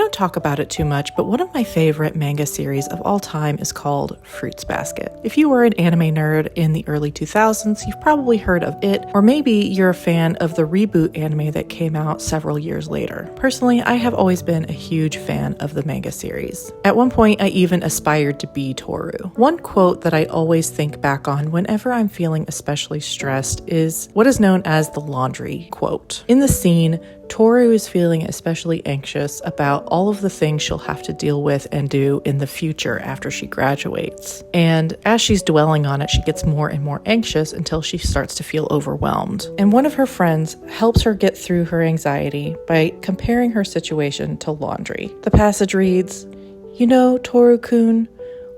don't talk about it too much, but one of my favorite manga series of all time is called Fruits Basket. If you were an anime nerd in the early 2000s, you've probably heard of it, or maybe you're a fan of the reboot anime that came out several years later. Personally, I have always been a huge fan of the manga series. At one point, I even aspired to be Toru. One quote that I always think back on whenever I'm feeling especially stressed is what is known as the laundry quote. In the scene, Toru is feeling especially anxious about all of the things she'll have to deal with and do in the future after she graduates. And as she's dwelling on it, she gets more and more anxious until she starts to feel overwhelmed. And one of her friends helps her get through her anxiety by comparing her situation to laundry. The passage reads, "You know, Toru-kun,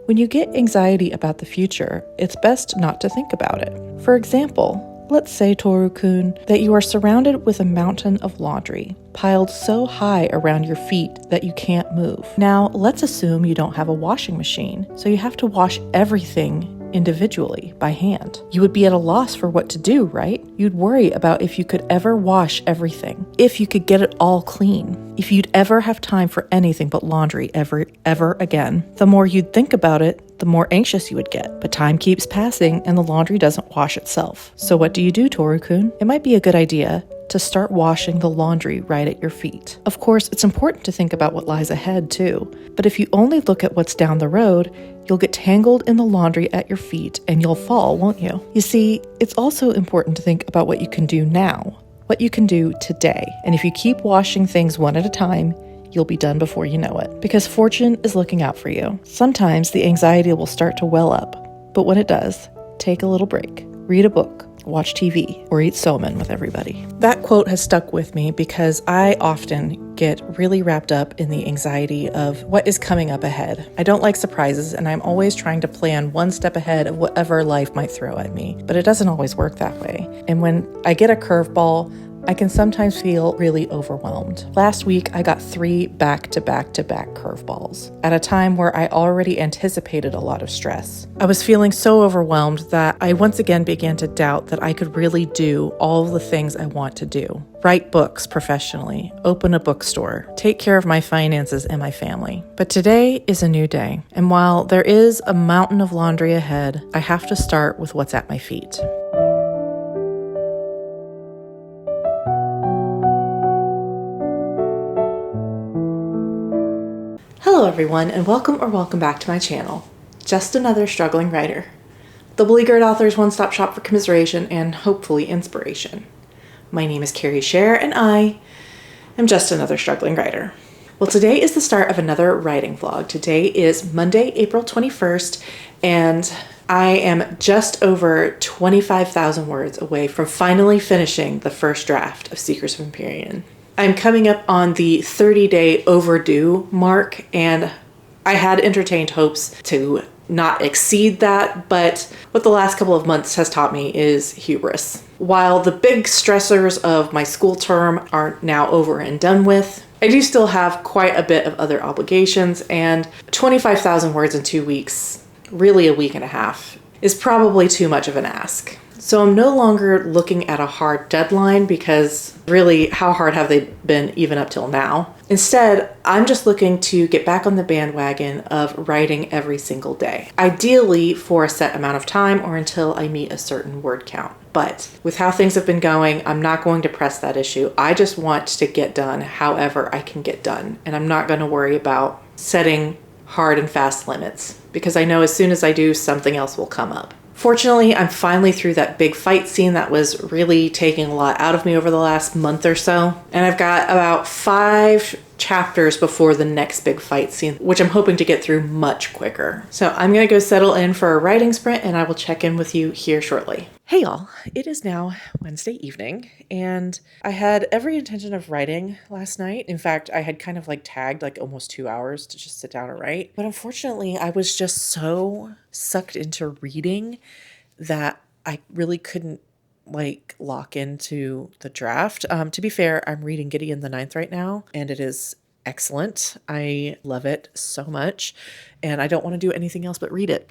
when you get anxiety about the future, it's best not to think about it. For example, let's say, Toru-kun, that you are surrounded with a mountain of laundry, piled so high around your feet that you can't move. Now, let's assume you don't have a washing machine, so you have to wash everything individually by hand. You would be at a loss for what to do, right? You'd worry about if you could ever wash everything, if you could get it all clean, if you'd ever have time for anything but laundry ever again. The more you'd think about it, the more anxious you would get. But time keeps passing and the laundry doesn't wash itself. So what do you do, Toru-kun? It might be a good idea to start washing the laundry right at your feet. Of course, it's important to think about what lies ahead too. But if you only look at what's down the road, you'll get tangled in the laundry at your feet and you'll fall, won't you? You see, it's also important to think about what you can do now, what you can do today. And if you keep washing things one at a time, you'll be done before you know it. Because fortune is looking out for you. Sometimes the anxiety will start to well up, but when it does, take a little break, read a book, watch TV, or eat somen with everybody." That quote has stuck with me because I often get really wrapped up in the anxiety of what is coming up ahead. I don't like surprises, and I'm always trying to plan one step ahead of whatever life might throw at me, but it doesn't always work that way. And when I get a curveball, I can sometimes feel really overwhelmed. Last week, I got 3 back-to-back-to-back curveballs at a time where I already anticipated a lot of stress. I was feeling so overwhelmed that I once again began to doubt that I could really do all of the things I want to do. Write books professionally, open a bookstore, take care of my finances and my family. But today is a new day, and while there is a mountain of laundry ahead, I have to start with what's at my feet. Hello everyone, and welcome back to my channel. Just another struggling writer. The Beleaguered Authors one-stop shop for commiseration and hopefully inspiration. My name is Carrie Scher, and I am just another struggling writer. Well, today is the start of another writing vlog. Today is Monday, April 21st, and I am just over 25,000 words away from finally finishing the first draft of Secrets of Empyrean. I'm coming up on the 30-day overdue mark, and I had entertained hopes to not exceed that, but what the last couple of months has taught me is hubris. While the big stressors of my school term are now over and done with, I do still have quite a bit of other obligations, and 25,000 words in 2 weeks, really a week and a half, is probably too much of an ask. So I'm no longer looking at a hard deadline because really, how hard have they been even up till now? Instead, I'm just looking to get back on the bandwagon of writing every single day. Ideally for a set amount of time or until I meet a certain word count. But with how things have been going, I'm not going to press that issue. I just want to get done however I can get done. And I'm not going to worry about setting hard and fast limits because I know as soon as I do, something else will come up. Fortunately, I'm finally through that big fight scene that was really taking a lot out of me over the last month or so. And I've got about 5 chapters before the next big fight scene, which I'm hoping to get through much quicker. So I'm going to go settle in for a writing sprint, and I will check in with you here shortly. Hey y'all, it is now Wednesday evening, and I had every intention of writing last night. In fact, I had kind of tagged almost 2 hours to just sit down and write. But unfortunately, I was just so sucked into reading that I really couldn't lock into the draft. To be fair, I'm reading Gideon the Ninth right now, and it is excellent. I love it so much, and I don't want to do anything else but read it.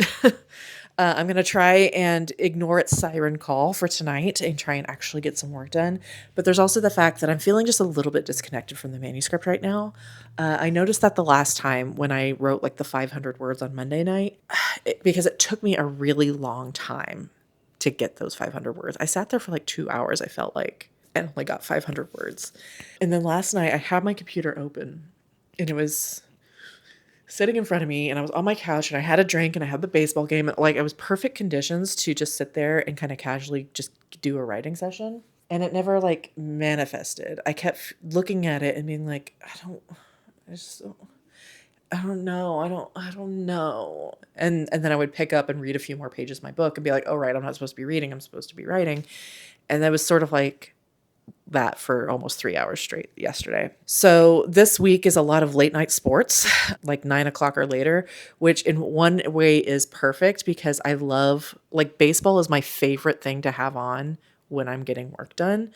I'm going to try and ignore its siren call for tonight and try and actually get some work done. But there's also the fact that I'm feeling just a little bit disconnected from the manuscript right now. I noticed that the last time when I wrote like the 500 words on Monday night, because it took me a really long time to get those 500 words. I sat there for like 2 hours, I felt like, and only got 500 words. And then last night I had my computer open and it was sitting in front of me and I was on my couch and I had a drink and I had the baseball game. Like it was perfect conditions to just sit there and kind of casually just do a writing session. And it never like manifested. I kept looking at it and being like, I just don't, I don't know. I don't know. And then I would pick up and read a few more pages of my book and be like, oh, right, I'm not supposed to be reading. I'm supposed to be writing. And that was sort of like that for almost 3 hours straight yesterday. So this week is a lot of late night sports, like 9 o'clock or later, which in one way is perfect because I love, like, baseball is my favorite thing to have on when I'm getting work done.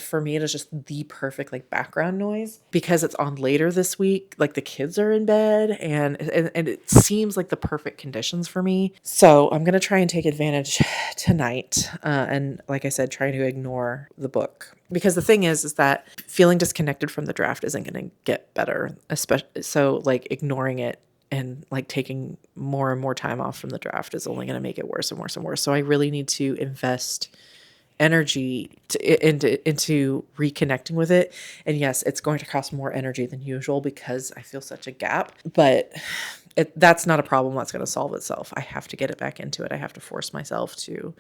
For me, it is just the perfect like background noise because it's on later this week. Like the kids are in bed and it seems like the perfect conditions for me. So I'm going to try and take advantage tonight. And like I said, try to ignore the book because the thing is that feeling disconnected from the draft isn't going to get better. Especially so like ignoring it and like taking more and more time off from the draft is only going to make it worse and worse and worse. So I really need to invest energy into reconnecting with it. And yes, it's going to cost more energy than usual because I feel such a gap, but that's not a problem that's going to solve itself. I have to get it back into it. I have to force myself to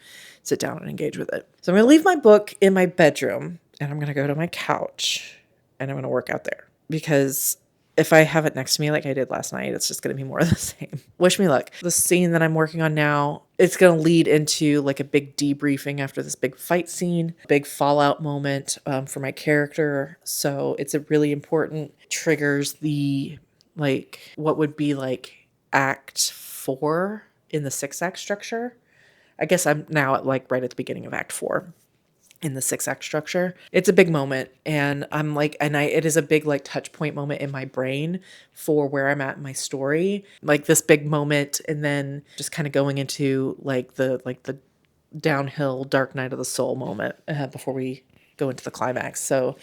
sit down and engage with it. So I'm going to leave my book in my bedroom and I'm going to go to my couch and I'm going to work out there because if I have it next to me like I did last night, it's just going to be more of the same. Wish me luck. The scene that I'm working on now, it's going to lead into like a big debriefing after this big fight scene, big fallout moment for my character. So it's a really important, triggers the like what would be like act 4 in the 6-act structure. I guess I'm now at like right at the beginning of act 4. In the 6-act structure. It's a big moment and I'm like, it is a big like touch point moment in my brain for where I'm at in my story. Like this big moment and then just kind of going into like the downhill dark night of the soul moment before we go into the climax. So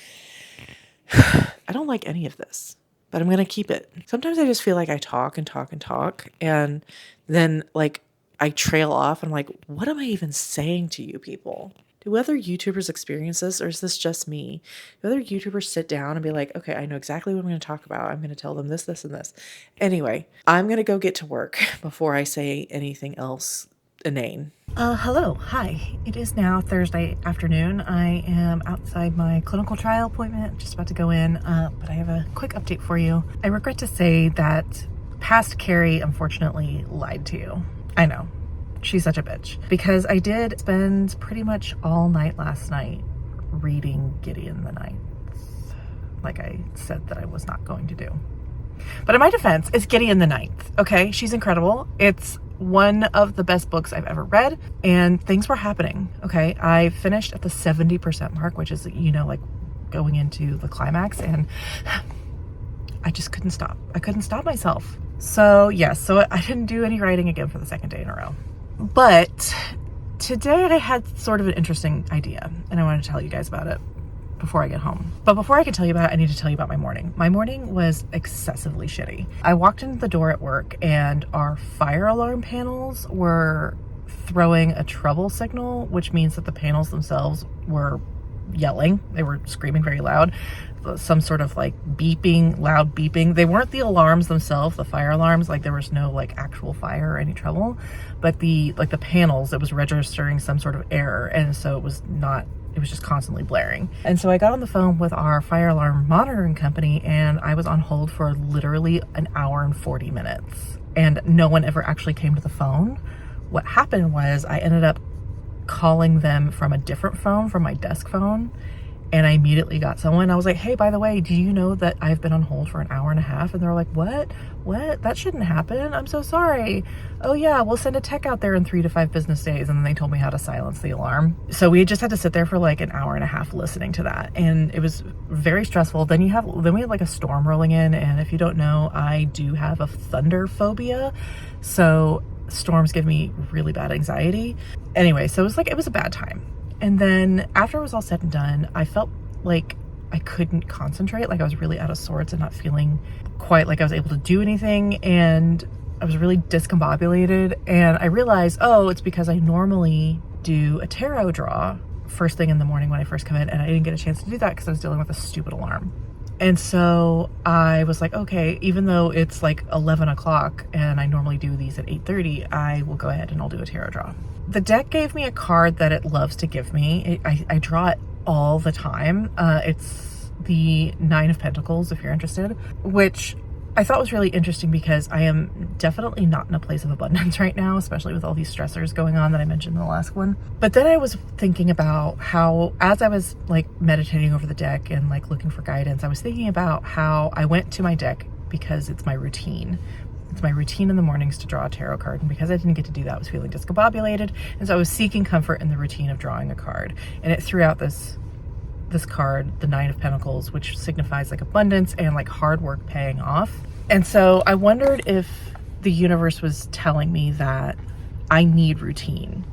I don't like any of this, but I'm going to keep it. Sometimes I just feel like I talk and talk and talk and then like I trail off and I'm like, what am I even saying to you people? Do other YouTubers experience this or is this just me? Do other YouTubers sit down and be like, okay, I know exactly what I'm going to talk about. I'm going to tell them this, this, and this. Anyway, I'm going to go get to work before I say anything else inane. Hello. Hi. It is now Thursday afternoon. I am outside my clinical trial appointment, just about to go in, but I have a quick update for you. I regret to say that past Carrie unfortunately lied to you. I know. She's such a bitch. Because I did spend pretty much all night last night reading Gideon the Ninth, like I said that I was not going to do. But in my defense, it's Gideon the Ninth, okay? She's incredible. It's one of the best books I've ever read, and things were happening, okay? I finished at the 70% mark, which is, you know, like going into the climax, and I just couldn't stop. I couldn't stop myself. So, yes, so I didn't do any writing again for the second day in a row. But today I had sort of an interesting idea and I wanted to tell you guys about it before I get home. But before I can tell you about it, I need to tell you about my morning. My morning was excessively shitty. I walked into the door at work and our fire alarm panels were throwing a trouble signal, which means that the panels themselves were yelling. They were screaming very loud. Some sort of like beeping, loud beeping. They weren't the alarms themselves, the fire alarms, like there was no like actual fire or any trouble, but the panels, it was registering some sort of error. And so it was just constantly blaring. And so I got on the phone with our fire alarm monitoring company and I was on hold for literally an hour and 40 minutes and no one ever actually came to the phone. What happened was I ended up calling them from a different phone, from my desk phone. And I immediately got someone. I was like, hey, by the way, do you know that I've been on hold for an hour and a half? And they're like, what? That shouldn't happen. I'm so sorry. Oh yeah, we'll send a tech out there in 3 to 5 business days. And then they told me how to silence the alarm. So we just had to sit there for like an hour and a half listening to that. And it was very stressful. Then we had like a storm rolling in. And if you don't know, I do have a thunder phobia. So storms give me really bad anxiety. Anyway, so it was a bad time. And then after it was all said and done, I felt like I couldn't concentrate. Like I was really out of sorts and not feeling quite like I was able to do anything. And I was really discombobulated. And I realized, oh, it's because I normally do a tarot draw first thing in the morning when I first come in. And I didn't get a chance to do that because I was dealing with a stupid alarm. And so I was like, okay, even though it's like 11 o'clock and I normally do these at 8:30, I will go ahead and I'll do a tarot draw. The deck gave me a card that it loves to give me. I draw it all the time. It's the Nine of Pentacles, if you're interested, which I thought was really interesting because I am definitely not in a place of abundance right now, especially with all these stressors going on that I mentioned in the last one. But then I was thinking about how, as I was like meditating over the deck and like looking for guidance, I was thinking about how I went to my deck because it's my routine. It's my routine in the mornings to draw a tarot card. And because I didn't get to do that, I was feeling discombobulated. And so I was seeking comfort in the routine of drawing a card. And it threw out this card, the Nine of Pentacles, which signifies like abundance and like hard work paying off. And so I wondered if the universe was telling me that I need routine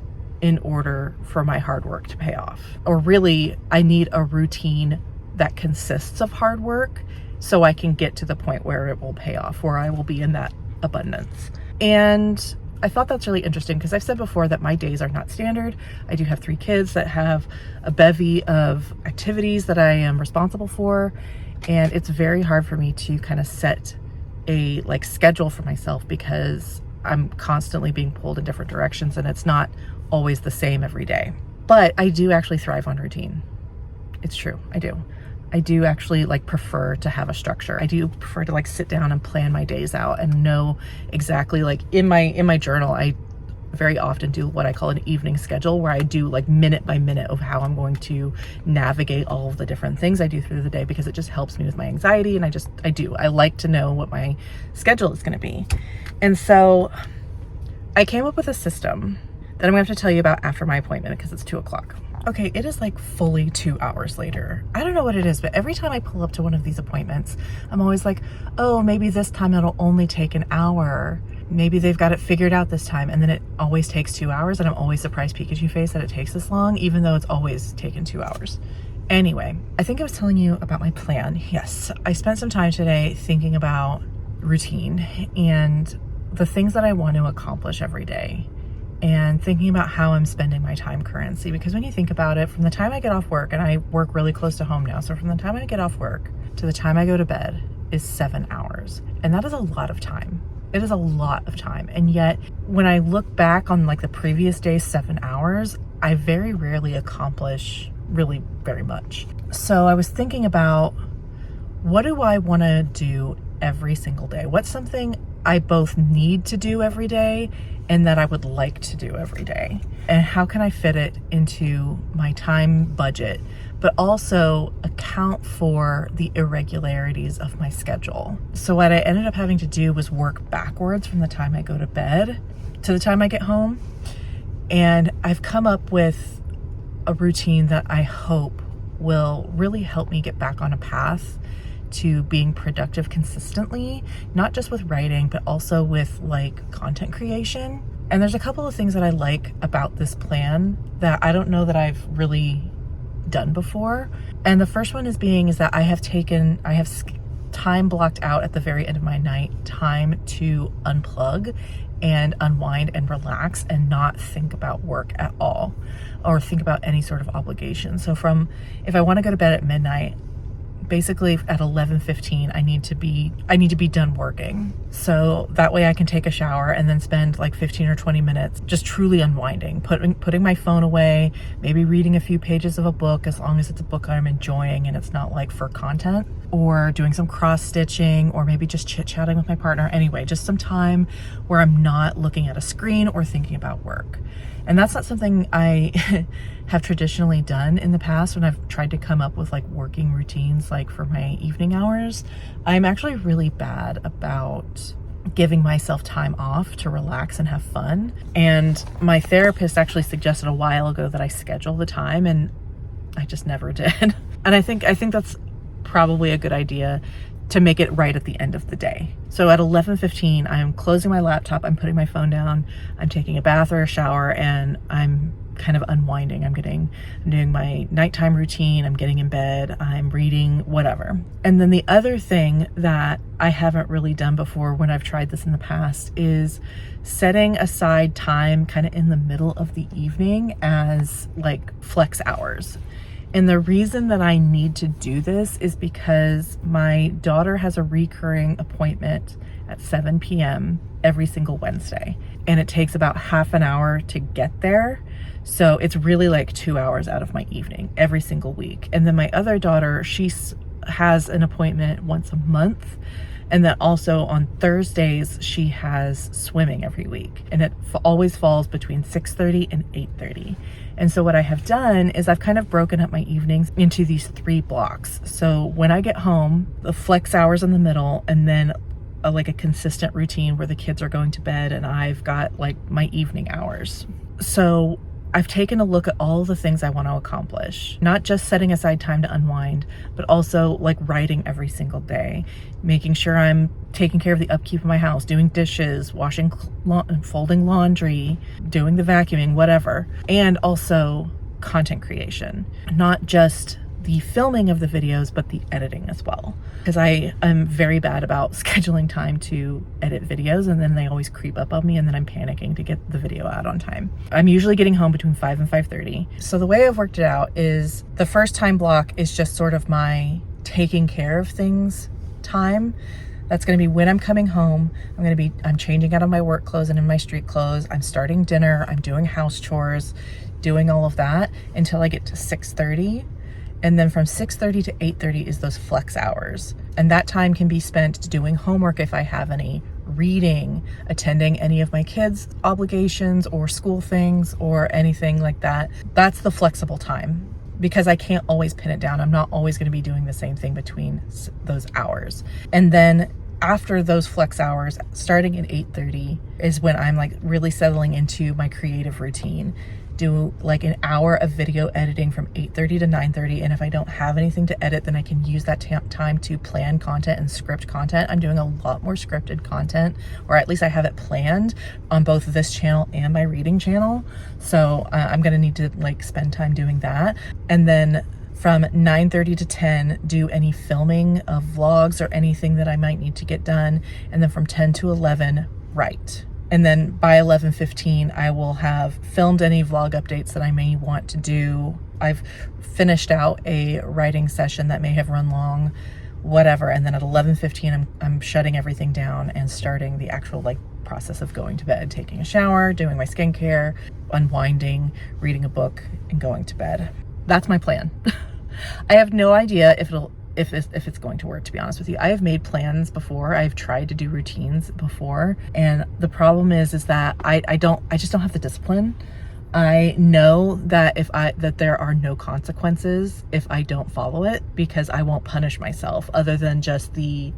in order for my hard work to pay off. Or really, I need a routine that consists of hard work so I can get to the point where it will pay off, where I will be in that abundance. And I thought that's really interesting because I've said before that my days are not standard. I do have 3 kids that have a bevy of activities that I am responsible for. And it's very hard for me to kind of set a like schedule for myself because I'm constantly being pulled in different directions and it's not always the same every day. But I do actually thrive on routine. It's true, I do. I do actually like prefer to have a structure. I do prefer to like sit down and plan my days out and know exactly, like in my journal, I very often do what I call an evening schedule where I do like minute by minute of how I'm going to navigate all of the different things I do through the day because it just helps me with my anxiety. And I like to know what my schedule is going to be. And so I came up with a system that I'm going to have to tell you about after my appointment because it's 2 o'clock. Okay, it is like fully 2 hours later. I don't know what it is, but every time I pull up to one of these appointments, I'm always like, oh, maybe this time it'll only take an hour. Maybe they've got it figured out this time. And then it always takes 2 hours. And I'm always surprised Pikachu face that it takes this long, even though it's always taken 2 hours. Anyway, I think I was telling you about my plan. Yes, I spent some time today thinking about routine and the things that I want to accomplish every day. And thinking about how I'm spending my time currency. Because when you think about it, from the time I get off work, and I work really close to home now, so from the time I get off work to the time I go to bed is 7 hours. And that is a lot of time. It is a lot of time. And yet, when I look back on like the previous day's 7 hours, I very rarely accomplish really very much. So I was thinking about, what do I want to do every single day? What's something I both need to do every day and that I would like to do every day? And how can I fit it into my time budget, but also account for the irregularities of my schedule? So what I ended up having to do was work backwards from the time I go to bed to the time I get home. And I've come up with a routine that I hope will really help me get back on a path to being productive consistently, not just with writing, but also with like content creation. And there's a couple of things that I like about this plan that I don't know that I've really done before. And the first one is that I have time blocked out at the very end of my night, time to unplug and unwind and relax and not think about work at all or think about any sort of obligation. So if I want to go to bed at midnight, basically at 11:15, I need to be done working. So that way I can take a shower and then spend like 15 or 20 minutes just truly unwinding, putting my phone away, maybe reading a few pages of a book, as long as it's a book I'm enjoying and it's not like for content, or doing some cross stitching, or maybe just chit-chatting with my partner. Anyway, just some time where I'm not looking at a screen or thinking about work. And that's not something I have traditionally done in the past when I've tried to come up with like working routines like for my evening hours. I'm actually really bad about giving myself time off to relax and have fun. And my therapist actually suggested a while ago that I schedule the time, and I just never did. And I think that's probably a good idea to make it right at the end of the day. So at 11:15, I'm closing my laptop, I'm putting my phone down, I'm taking a bath or a shower, and I'm kind of unwinding. I'm doing my nighttime routine, I'm getting in bed, I'm reading, whatever. And then the other thing that I haven't really done before when I've tried this in the past is setting aside time kind of in the middle of the evening as like flex hours. And the reason that I need to do this is because my daughter has a recurring appointment at 7 p.m. every single Wednesday. And it takes about half an hour to get there. So it's really like 2 hours out of my evening every single week. And then my other daughter, she has an appointment once a month. And then also on Thursdays, she has swimming every week. And it always falls between 6:30 and 8:30. And so what I have done is I've kind of broken up my evenings into these 3 blocks. So when I get home, the flex hours in the middle, and then like a consistent routine where the kids are going to bed and I've got like my evening hours. So I've taken a look at all the things I want to accomplish, not just setting aside time to unwind, but also like writing every single day, making sure I'm taking care of the upkeep of my house, doing dishes, washing, folding laundry, doing the vacuuming, whatever. And also content creation, not just the filming of the videos, but the editing as well. Because I am very bad about scheduling time to edit videos, and then they always creep up on me, and then I'm panicking to get the video out on time. I'm usually getting home between 5 and 5:30. So the way I've worked it out is the first time block is just sort of my taking care of things time. That's going to be when I'm coming home. I'm changing out of my work clothes and in my street clothes. I'm starting dinner. I'm doing house chores, doing all of that until I get to 6:30. And then from 6:30 to 8:30 is those flex hours. And that time can be spent doing homework if I have any, reading, attending any of my kids' obligations or school things or anything like that. That's the flexible time because I can't always pin it down. I'm not always going to be doing the same thing between those hours. And then after those flex hours, starting at 8:30 is when I'm like really settling into my creative routine. Do like an hour of video editing from 8:30 to 9:30, and if I don't have anything to edit, then I can use that time to plan content and script content. I'm doing a lot more scripted content, or at least I have it planned on both this channel and my reading channel. So I'm gonna need to like spend time doing that. And then from 9:30 to 10, do any filming of vlogs or anything that I might need to get done. And then from 10 to 11, write. And then by 11:15, I will have filmed any vlog updates that I may want to do. I've finished out a writing session that may have run long, whatever. And then at 11:15, I'm shutting everything down and starting the actual like process of going to bed, taking a shower, doing my skincare, unwinding, reading a book, and going to bed. That's my plan. I have no idea if it's going to work, to be honest with you. I have made plans before. I've tried to do routines before. And the problem is that I just don't have the discipline. I know that that there are no consequences if I don't follow it, because I won't punish myself other than just the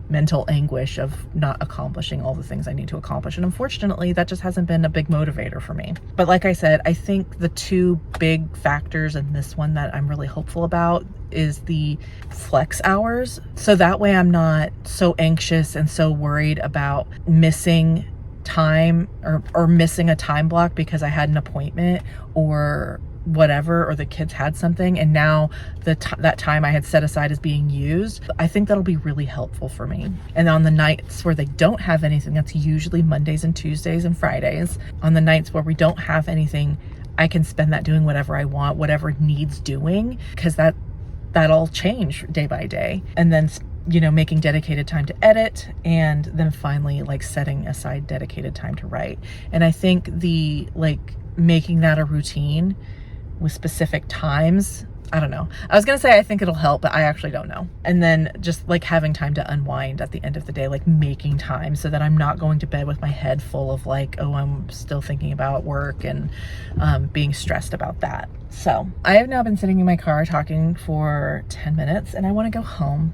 mental anguish of not accomplishing all the things I need to accomplish. And unfortunately, that just hasn't been a big motivator for me. But like I said, I think the 2 big factors in this one that I'm really hopeful about is the flex hours. So that way I'm not so anxious and so worried about missing time or missing a time block because I had an appointment or whatever, or the kids had something, and now that time I had set aside is being used. I think that'll be really helpful for me. And on the nights where they don't have anything, that's usually Mondays and Tuesdays and Fridays. On the nights where we don't have anything, I can spend that doing whatever I want, whatever needs doing, because that'll change day by day. And then, you know, making dedicated time to edit, and then finally like setting aside dedicated time to write. And I think making that a routine with specific times, I don't know. I was gonna say I think it'll help, but I actually don't know. And then just like having time to unwind at the end of the day, like making time so that I'm not going to bed with my head full of like, oh, I'm still thinking about work and being stressed about that. So I have now been sitting in my car talking for 10 minutes and I wanna go home.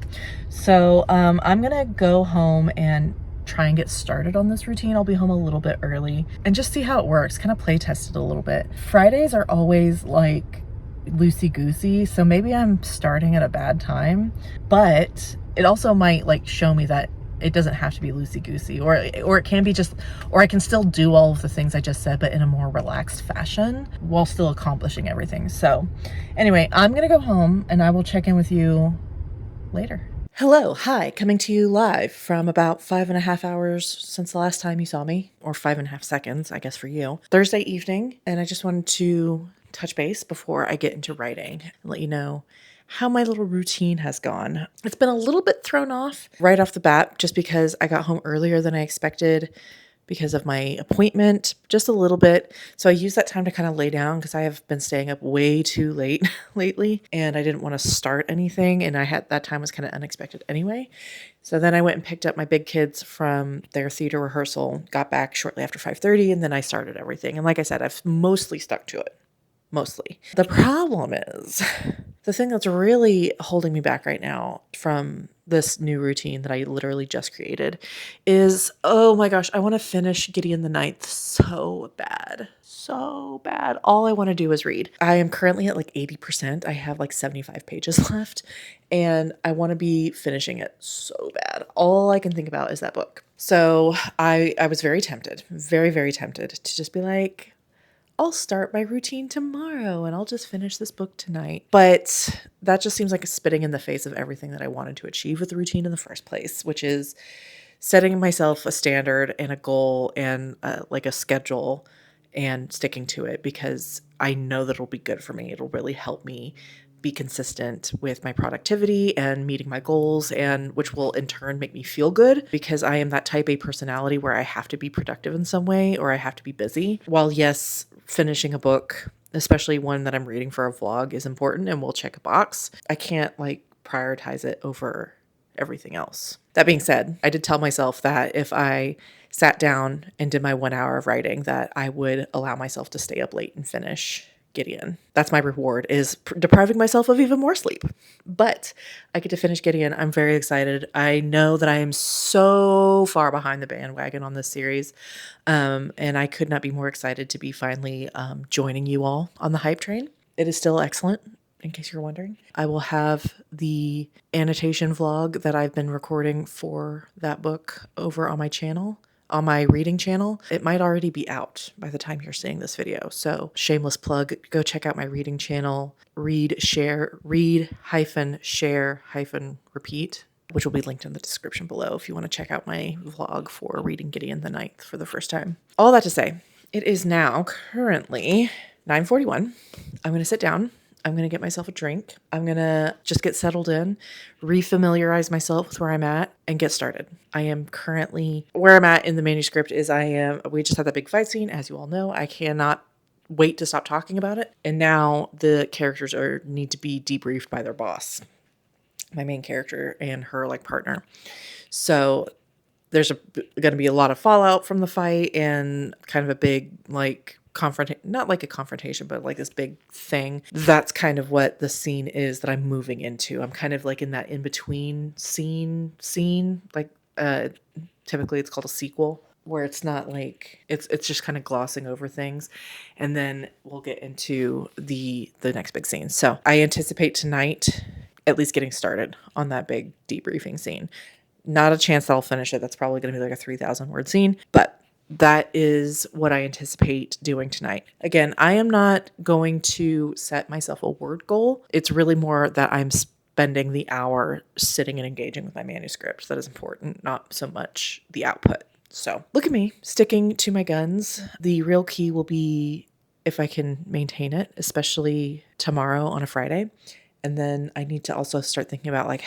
So I'm gonna go home and try and get started on this routine. I'll be home a little bit early and just see how it works, kind of play test it a little bit. Fridays are always like loosey-goosey, so maybe I'm starting at a bad time, but it also might like show me that it doesn't have to be loosey-goosey, or it can be just, or I can still do all of the things I just said, but in a more relaxed fashion while still accomplishing everything. So anyway, I'm gonna go home and I will check in with you later. Hello, hi, coming to you live from about 5.5 hours since the last time you saw me, or 5.5 seconds, I guess, for you. Thursday evening, and I just wanted to touch base before I get into writing and let you know how my little routine has gone. It's been a little bit thrown off right off the bat just because I got home earlier than I expected because of my appointment, just a little bit. So I used that time to kind of lay down because I have been staying up way too late lately and I didn't want to start anything, and I had that time was kind of unexpected anyway. So then I went and picked up my big kids from their theater rehearsal, got back shortly after 5:30, and then I started everything. And like I said, I've mostly stuck to it. Mostly. The problem is, the thing that's really holding me back right now from this new routine that I literally just created is, oh my gosh, I want to finish Gideon the Ninth so bad. So bad. All I want to do is read. I am currently at like 80%. I have like 75 pages left, and I want to be finishing it so bad. All I can think about is that book. So I was very tempted, very, very tempted to just be like, I'll start my routine tomorrow and I'll just finish this book tonight. But that just seems like a spitting in the face of everything that I wanted to achieve with the routine in the first place, which is setting myself a standard and a goal and like a schedule and sticking to it, because I know that it'll be good for me. It'll really help me be consistent with my productivity and meeting my goals, and which will in turn make me feel good, because I am that type A personality where I have to be productive in some way or I have to be busy. While yes, finishing a book, especially one that I'm reading for a vlog, is important and we'll check a box, I can't like prioritize it over everything else. That being said, I did tell myself that if I sat down and did my 1 hour of writing, that I would allow myself to stay up late and finish Gideon. That's my reward, is depriving myself of even more sleep. But I get to finish Gideon. I'm very excited. I know that I am so far behind the bandwagon on this series. And I could not be more excited to be finally joining you all on the hype train. It is still excellent, in case you're wondering. I will have the annotation vlog that I've been recording for that book over on my channel, on my reading channel. It might already be out by the time you're seeing this video. So shameless plug, go check out my reading channel, read, share, read-share-repeat, which will be linked in the description below if you want to check out my vlog for reading Gideon the Ninth for the first time. All that to say, it is now currently 9:41. I'm going to sit down. I'm going to get myself a drink. I'm going to just get settled in, refamiliarize myself with where I'm at, and get started. I am currently, where I'm at in the manuscript is we just had that big fight scene, as you all know. I cannot wait to stop talking about it. And now the characters need to be debriefed by their boss, my main character and her like partner. So there's going to be a lot of fallout from the fight and kind of a big like not like a confrontation, but like this big thing. That's kind of what the scene is that I'm moving into. I'm kind of like in that in-between scene, like typically it's called a sequel, where it's not like it's just kind of glossing over things, and then we'll get into the next big scene. So I anticipate tonight at least getting started on that big debriefing scene. Not a chance that I'll finish it. That's probably going to be like a 3,000 word scene, but that is what I anticipate doing tonight. Again, I am not going to set myself a word goal. It's really more that I'm spending the hour sitting and engaging with my manuscript that is important, not so much the output. So look at me sticking to my guns. The real key will be if I can maintain it, especially tomorrow on a Friday. And then I need to also start thinking about like,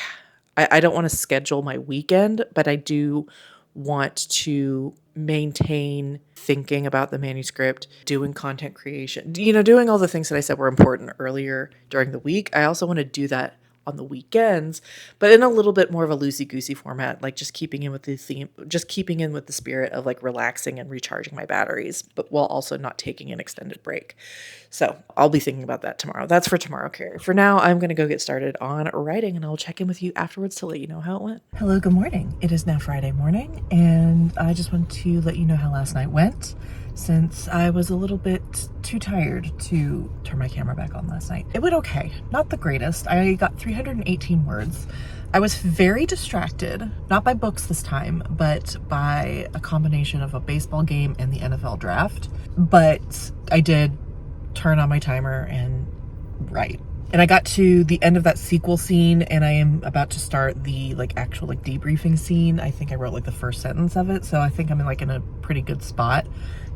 I don't want to schedule my weekend, but I do want to maintain thinking about the manuscript, doing content creation, doing all the things that I said were important earlier during the week. I also want to do that on the weekends, but in a little bit more of a loosey-goosey format, like just keeping in with the theme, just keeping in with the spirit of like relaxing and recharging my batteries, but while also not taking an extended break. So I'll be thinking about that tomorrow. That's for tomorrow, Carrie. For now, I'm going to go get started on writing, and I'll check in with you afterwards to let you know how it went. Hello, good morning. It is now Friday morning, and I just want to let you know how last night went, since I was a little bit too tired to turn my camera back on last night. It went okay. Not the greatest. I got 318 words, I was very distracted, not by books this time, but by a combination of a baseball game and the NFL draft. But I did turn on my timer and write. And I got to the end of that sequel scene, and I am about to start the actual debriefing scene. I think I wrote the first sentence of it, so I think I'm in a pretty good spot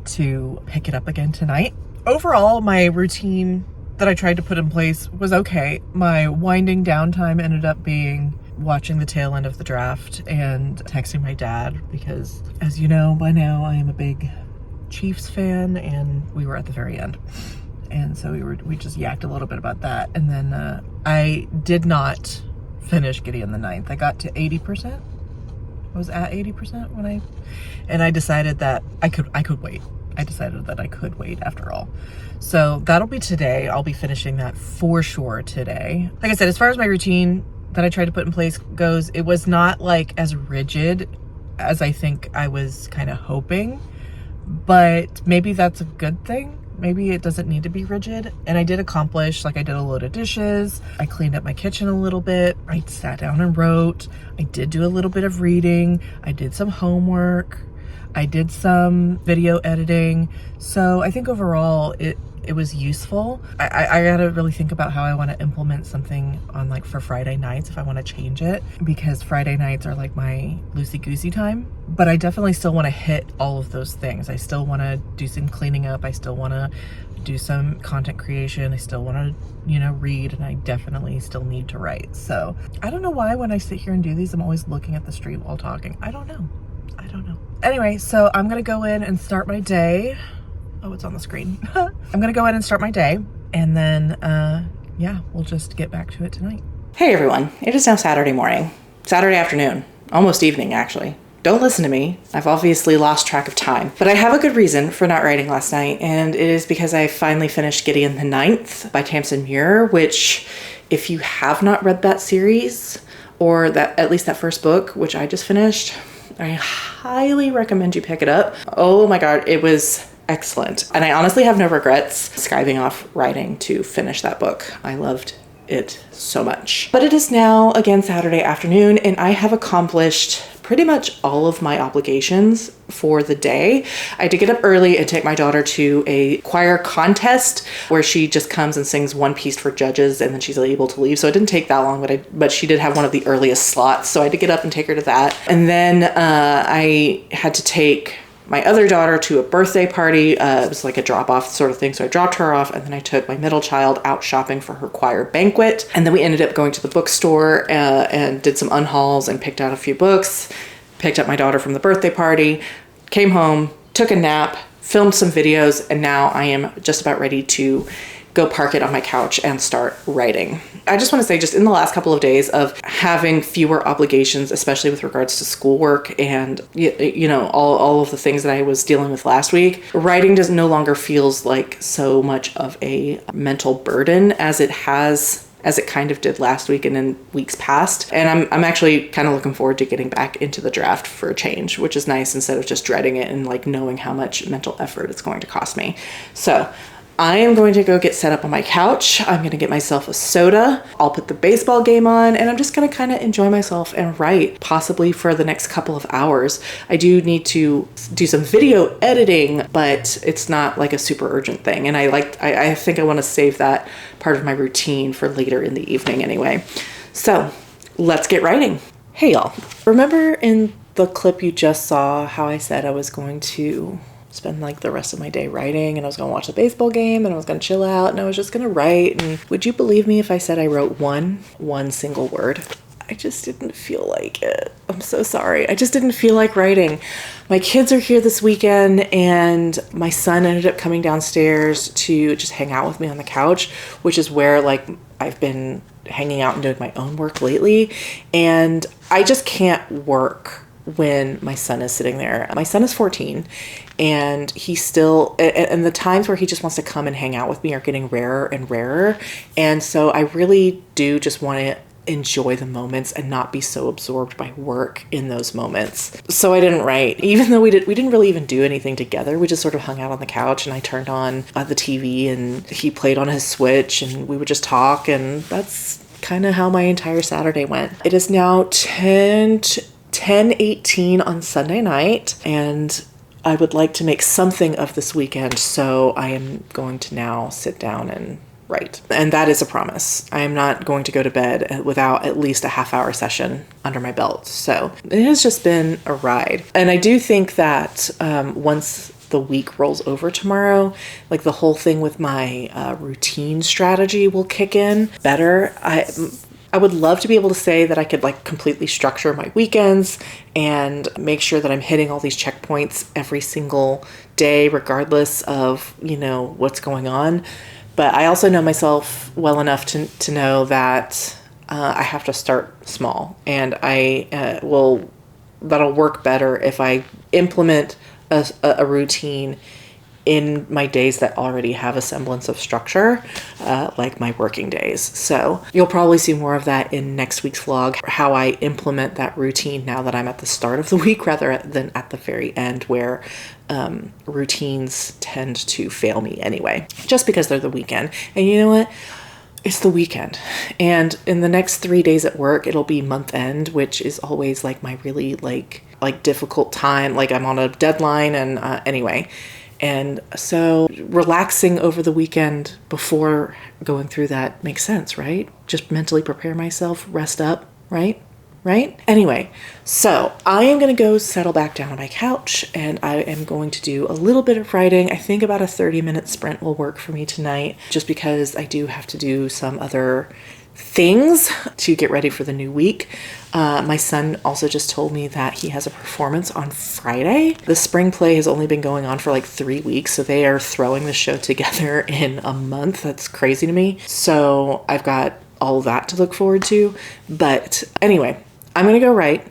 to pick it up again tonight. Overall, my routine that I tried to put in place was okay. My winding down time ended up being watching the tail end of the draft and texting my dad, because as you know by now, I am a big Chiefs fan, and we were at the very end. And so we just yacked a little bit about that. And then I did not finish Gideon the Ninth. I got to 80%. I was at 80% and I decided that I could wait. I decided that I could wait after all. So that'll be today. I'll be finishing that for sure today. Like I said, as far as my routine that I tried to put in place goes, it was not as rigid as I think I was kind of hoping, but maybe that's a good thing. Maybe it doesn't need to be rigid. And I did accomplish, I did a load of dishes. I cleaned up my kitchen a little bit. I sat down and wrote. I did do a little bit of reading. I did some homework. I did some video editing. So I think overall it was useful. I gotta really think about how I want to implement something on for Friday nights, if I want to change it, because Friday nights are my loosey-goosey time. But I definitely still want to hit all of those things. I still want to do some cleaning up. I still want to do some content creation. I still want to, read, and I definitely still need to write. So I don't know why when I sit here and do these, I'm always looking at the street while talking. I don't know. Anyway, so I'm gonna go in and start my day. Oh, it's on the screen. I'm gonna go in and start my day, and then yeah, we'll just get back to it tonight. Hey everyone, it is now Saturday morning. Saturday afternoon. Almost evening, actually. Don't listen to me. I've obviously lost track of time. But I have a good reason for not writing last night, and it is because I finally finished Gideon the Ninth by Tamsin Muir, which, if you have not read that series, or that at least that first book, which I just finished, I highly recommend you pick it up. Oh my God, it was excellent. And I honestly have no regrets skiving off writing to finish that book. I loved it so much. But it is now again Saturday afternoon, and I have accomplished pretty much all of my obligations for the day. I had to get up early and take my daughter to a choir contest where she just comes and sings one piece for judges, and then she's able to leave. So it didn't take that long, but she did have one of the earliest slots. So I had to get up and take her to that. And then I had to take my other daughter to a birthday party. It was a drop-off sort of thing. So I dropped her off, and then I took my middle child out shopping for her choir banquet. And then we ended up going to the bookstore and did some unhauls and picked out a few books, picked up my daughter from the birthday party, came home, took a nap, filmed some videos, and now I am just about ready to go park it on my couch and start writing. I just want to say, just in the last couple of days of having fewer obligations, especially with regards to schoolwork and, all of the things that I was dealing with last week, writing no longer feels like so much of a mental burden as it kind of did last week and in weeks past. And I'm actually kind of looking forward to getting back into the draft for a change, which is nice, instead of just dreading it and knowing how much mental effort it's going to cost me. So I am going to go get set up on my couch. I'm going to get myself a soda. I'll put the baseball game on, and I'm just going to kind of enjoy myself and write, possibly for the next couple of hours. I do need to do some video editing, but it's not a super urgent thing. And I think I want to save that part of my routine for later in the evening anyway. So let's get writing. Hey y'all, remember in the clip you just saw how I said I was going to spend the rest of my day writing, and I was going to watch the baseball game, and I was going to chill out, and I was just going to write? And would you believe me if I said I wrote one single word? I just didn't feel like it. I'm so sorry. I just didn't feel like writing. My kids are here this weekend, and my son ended up coming downstairs to just hang out with me on the couch, which is where I've been hanging out and doing my own work lately. And I just can't work when my son is sitting there. My son is 14, and he's still, and the times where he just wants to come and hang out with me are getting rarer and rarer. And so I really do just want to enjoy the moments and not be so absorbed by work in those moments. So I didn't write, even though we didn't really even do anything together. We just sort of hung out on the couch, and I turned on the TV, and he played on his Switch, and we would just talk, and that's kind of how my entire Saturday went. It is now 10:18 on Sunday night, and I would like to make something of this weekend, so I am going to now sit down and write. And that is a promise. I am not going to go to bed without at least a half-hour session under my belt. So it has just been a ride. And I do think that once the week rolls over tomorrow, like the whole thing with my routine strategy will kick in better. I would love to be able to say that I could like completely structure my weekends and make sure that I'm hitting all these checkpoints every single day, regardless of, what's going on. But I also know myself well enough to know that I have to start small, and that'll work better if I implement a routine in my days that already have a semblance of structure, like my working days. So you'll probably see more of that in next week's vlog, how I implement that routine now that I'm at the start of the week rather than at the very end, where routines tend to fail me anyway, just because they're the weekend. And you know what? It's the weekend. And in the next 3 days at work, it'll be month end, which is always like my really like difficult time. Like I'm on a deadline and anyway. And so relaxing over the weekend before going through that makes sense, right? Just mentally prepare myself, rest up, right? Anyway, so I am going to go settle back down on my couch, and I am going to do a little bit of writing. I think about a 30-minute sprint will work for me tonight, just because I do have to do some other things to get ready for the new week. My son also just told me that he has a performance on Friday. The spring play has only been going on for like 3 weeks, so they are throwing the show together in a month. That's crazy to me. So I've got all that to look forward to. But anyway, I'm gonna go write,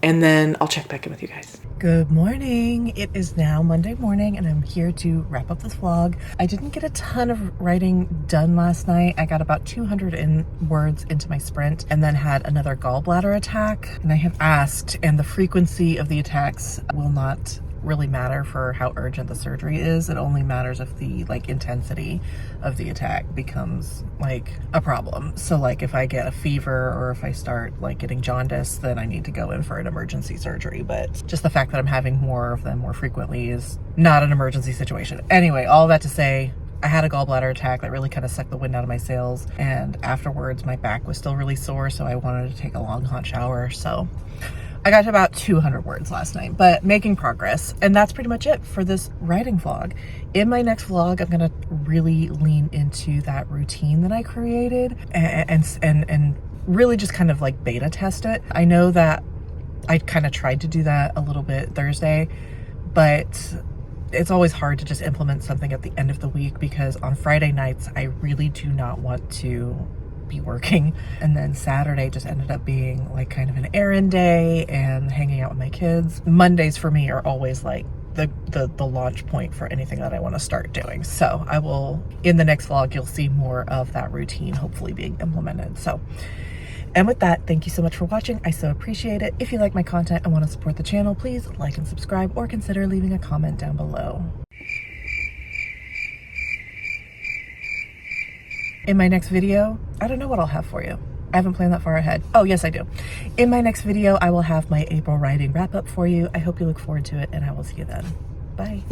and then I'll check back in with you guys. Good morning. It is now Monday morning, and I'm here to wrap up this vlog. I didn't get a ton of writing done last night. I got about 200 words into my sprint, and then had another gallbladder attack. And I have asked, and the frequency of the attacks will not really matter for how urgent the surgery is. It only matters if the intensity of the attack becomes like a problem. So like if I get a fever or if I start like getting jaundice, then I need to go in for an emergency surgery. But just the fact that I'm having more of them more frequently is not an emergency situation. Anyway, all that to say, I had a gallbladder attack that really kind of sucked the wind out of my sails, and afterwards my back was still really sore, so I wanted to take a long hot shower. So I got to about 200 words last night, but making progress. And that's pretty much it for this writing vlog. In my next vlog, I'm gonna really lean into that routine that I created and really just kind of like beta test it. I know that I kind of tried to do that a little bit Thursday, but it's always hard to just implement something at the end of the week, because on Friday nights, I really do not want to be working. And then Saturday just ended up being like kind of an errand day and hanging out with my kids. Mondays for me are always like the launch point for anything that I want to start doing. So I will, in the next vlog, you'll see more of that routine hopefully being implemented. So, and with that, thank you so much for watching. I so appreciate it. If you like my content and want to support the channel, please like and subscribe, or consider leaving a comment down below. In my next video, I don't know what I'll have for you. I haven't planned that far ahead. Oh, yes, I do. In my next video, I will have my April writing wrap up for you. I hope you look forward to it, and I will see you then. Bye.